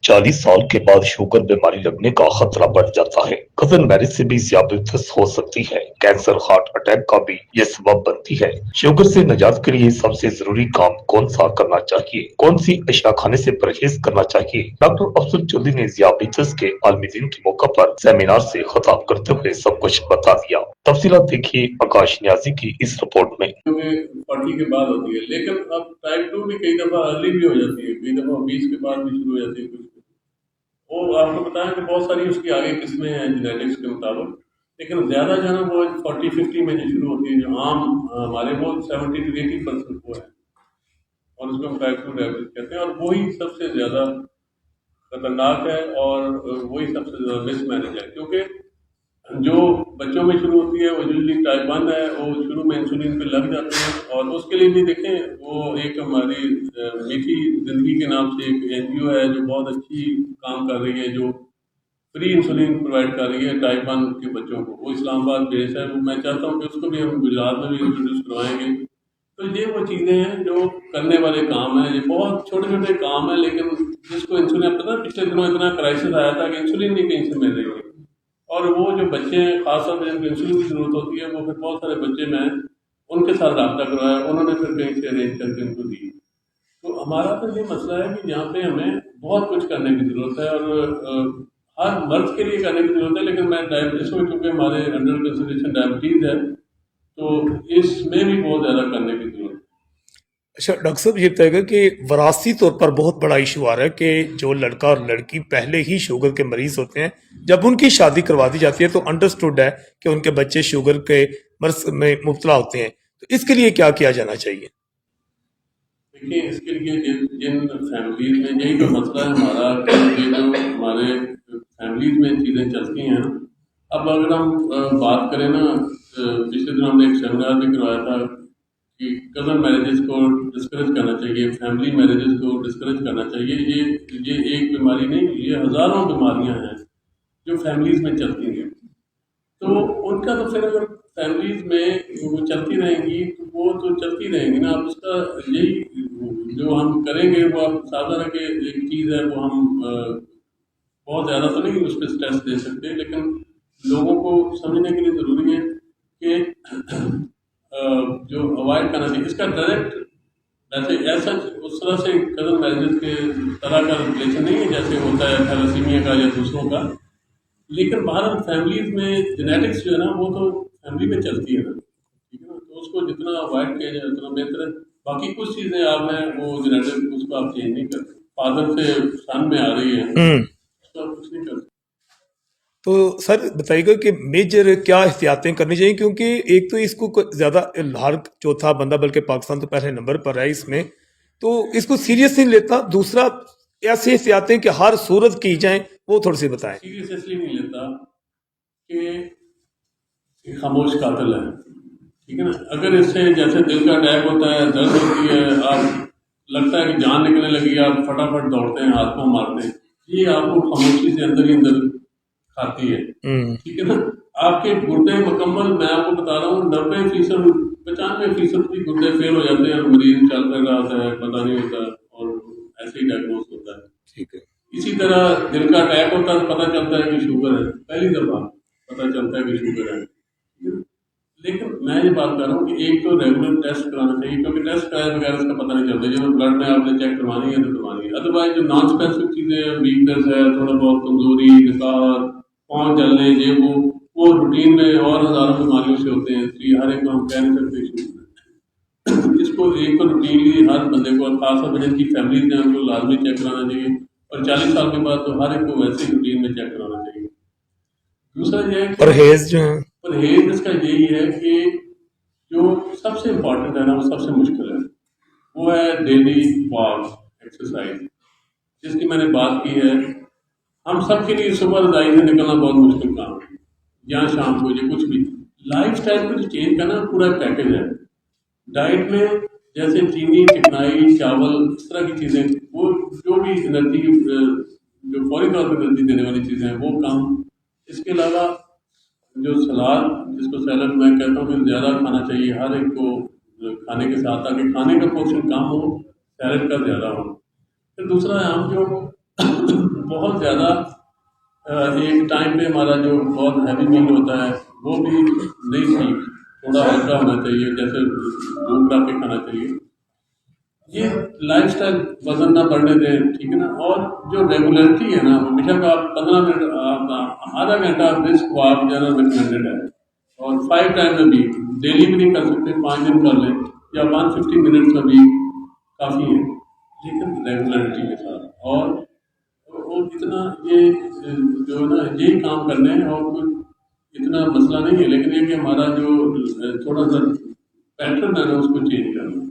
40 साल के बाद शुगर बीमारी लगने का खतरा बढ़ जाता है। कजन मैरिज से भी ज़ियादत हो सकती है। कैंसर, हार्ट अटैक का भी ये सबब बनती है। शुगर से निजात के लिए सबसे जरूरी काम कौन सा करना चाहिए? कौन सी अशिया खाने से परहेज करना चाहिए? डॉक्टर अफजल चौधरी ने ज़ियादत के आलमी दिन के मौके पर सेमिनार से खिताब करते हुए सब कुछ बता दिया। तफसीलात देखिए आकाश न्याजी की इस रिपोर्ट में। 40 के बाद होती है, लेकिन अब टाइप 2 भी कई दफा अर्ली भी हो जाती है, कई दफा 20 के बाद भी शुरू हो जाती है कुछ। वो आपको बताएं कि बहुत सारी उसकी आगे किस्में हैं जेनेटिक्स के मुताबिक, लेकिन ज्यादा जो है ना वो 40-50 में जो शुरू होती है, जो आम हमारे वो 70-80% वो है, और उसको हम टाइप 2 डायबिटीज कहते हैं, और वही सबसे ज्यादा खतरनाक है और वही सबसे ज्यादा मिसमैनेज है, क्योंकि जो बच्चों में शुरू होती है वो यूजली टाइप 1 है, वो शुरू में इंसुलिन पे लग जाते हैं। और उसके लिए भी देखें, वो एक हमारी मीठी जिंदगी के नाम से एक एनजीओ है जो बहुत अच्छी काम कर रही है, जो फ्री इंसुलिन प्रोवाइड कर रही है टाइप 1 के बच्चों को। वो इस्लामाबाद बेस है। वो मैं चाहता हूँ कि उसको भी हम गुजरात में भी इंट्रोड्यूस करवाएंगे। तो ये वो चीज़ें हैं जो करने वाले काम हैं, ये बहुत छोटे छोटे काम है, लेकिन जिसको इंसुलिन, पता है पिछले दिनों इतना क्राइसिस आया था कि इंसुलिन नहीं कहीं से मिल रही है, और वो जो बच्चे हैं खासतौर पर जिनको इंसुलिन की जरूरत होती है, वो फिर बहुत सारे बच्चे मैं उनके साथ रब्ता करवाया, उन्होंने फिर कहीं से अरेंज करके उनको दी। तो हमारा तो ये मसला है कि यहाँ पे हमें बहुत कुछ करने की जरूरत है, और हर मर्द के लिए करने की जरूरत है, लेकिन मैं डायबिटीज में, क्योंकि हमारे अंडर कंसिडरेशन डायबिटीज है, तो इसमें भी बहुत ज्यादा करने की जरूरत है। अच्छा डॉक्टर साहब, ये बताएगा कि वरासी तौर पर बहुत बड़ा इशू आ रहा है कि जो लड़का और लड़की पहले ही शुगर के मरीज होते हैं, जब उनकी शादी करवा दी जाती है तो अंडरस्टूड है कि उनके बच्चे शुगर के मर्ज में मुब्तला होते हैं। तो इसके लिए क्या किया जाना चाहिए? देखिए, इसके लिए जिन फैमिलीज में, यही तो मसला है हमारा, कि जो हमारे फैमिलीज में चीज़ें चलती हैं। अब अगर हम बात करें ना, पिछले दिन हमने एक सेमिनार भी करवाया था कि कज़न मैरिजेस को डिस्करेज करना चाहिए, फैमिली मैरिजेस को डिस्करेज करना चाहिए। ये एक बीमारी नहीं, ये हज़ारों बीमारियां हैं जो फैमिलीज में चलती हैं। तो उनका तो फिर अगर फैमिलीज में वो चलती रहेंगी तो वो तो चलती रहेंगी ना। अब उसका यही जो हम करेंगे, वो आप साधारण के एक चीज़ है, वो हम बहुत ज़्यादा तो नहीं उस पर स्ट्रेस दे सकते, लेकिन लोगों को समझने के लिए ज़रूरी है कि जो अवॉइड करना चाहिए इसका डायरेक्ट, वैसे ऐसा उस तरह से कज़न मैरिजेस के तरह का रिलेशन नहीं है जैसे होता है थैलेसीमिया का या दूसरों का, लेकिन भारत फैमिलीज में जेनेटिक्स जो है ना, वो तो फैमिली में चलती है ना, ठीक है ना। तो उसको जितना अवॉइड किया जाए उतना बेहतर है। बाकी कुछ चीज़ें आप हैं वो जेनेटिक, उसको आप चेंज नहीं करते, फादर से सन में आ रही है, उसको आप कुछ नहीं करते। तो सर बताइएगा कि मेजर क्या एहतियातें करनी चाहिए, क्योंकि एक तो इसको ज़्यादा हर चौथा बंदा, बल्कि पाकिस्तान तो पहले नंबर पर है इसमें, तो इसको सीरियस नहीं लेता। दूसरा, ऐसी एहतियातें कि हर सूरत की जाएं, वो थोड़ी सी बताएं। सीरियस इसलिए नहीं लेता कि खामोश कातिल है, ठीक है ना। अगर इससे जैसे दिल का अटैक होता है, दर्द होती है, आप लगता है कि जान निकलने लगी, आप फटाफट दौड़ते हैं, हाथ पांव मारते हैं, ये आपको खामोशी से अंदर ही अंदर खाती है, ठीक है ना। आपके गुर्दे मुकम्मल, मैं आपको बता रहा हूँ, 90%, 95% भी गुर्दे फेल हो जाते हैं, मरीज चल रहा होता है, पता नहीं होता, और ऐसे ही डायग्नोस होता है, ठीक है। इसी तरह दिल का अटैक होता है, पता चलता है कि शुगर है, पहली दफा पता चलता है कि शुगर है। लेकिन मैं ये बात कर रहा हूँ कि एक तो रेगुलर टेस्ट कराना चाहिए, क्योंकि टेस्ट कराए बगैर इसका पता नहीं चलता। जब ब्लड में आपने चेक करवानी है तो करवानी है, अदरवाइज जो नॉन स्पेसिफिक चीज़ें, वीकनेस है, थोड़ा बहुत कमजोरी, निखार, पाँव जलने, ये वो रूटीन में और हज़ारों बीमारियों से होते हैं, तो हर एक को हम कह नहीं सकते। इसको एक तो रूटीनली हर बंदे को, खासतौर पर जिनकी फैमिलीज हैं, उनको लाजमी चेक कराना चाहिए, और 40 साल के बाद तो हर एक को वैसे ही रूटीन में चेक कराना चाहिए। दूसरा ये है परहेज जो है, परहेज इसका यही है कि जो सबसे इम्पोर्टेंट है ना, वो सबसे मुश्किल है, वो है डेली वॉक, एक्सरसाइज, जिसकी मैंने बात की है। हम सब के लिए सुबह रजाई से निकलना बहुत मुश्किल काम है, या शाम को, ये कुछ भी लाइफ स्टाइल को चेंज करना पूरा पैकेज है। डाइट में जैसे चीनी, चिकनाई, चावल, इस तरह की चीज़ें, वो जो भी एनर्जी, जो फौरी तौर पर एनर्जी देने वाली चीज़ें हैं, वो कम। इसके अलावा जो सलाद, जिसको सैलड मैं कहता हूँ, कि ज़्यादा खाना चाहिए हर एक को खाने के साथ, ताकि खाने का पोर्शन कम हो, सैलड का ज़्यादा हो। फिर दूसरा है, हम जो بہت زیادہ ایک ٹائم پہ ہمارا جو بہت ہیوی میل ہوتا ہے وہ بھی نہیں ٹھیک، تھوڑا ہلکا ہونا چاہیے، جیسے دودھ لا کے کھانا چاہیے. یہ لائف اسٹائل وزن نہ بڑھنے دیں، ٹھیک ہے نا. اور جو ریگولرٹی ہے نا، ہمیشہ کا آپ 15 منٹ آدھا گھنٹہ رسک واک جو ہے نا ریکمینڈیڈ ہے. اور 5 ٹائمز ابھی ڈیلی بھی نہیں کر سکتے، 5 دن کر لیں یا 150 منٹس ابھی کافی ہے، لیکن ریگولرٹی کے ساتھ. اور اتنا یہ جو ہے نا یہی کام کرنے ہیں، اور کوئی اتنا مسئلہ نہیں ہے، لیکن یہ کہ ہمارا جو تھوڑا سا پیٹرن ہے نا اس کو چینج کرنا.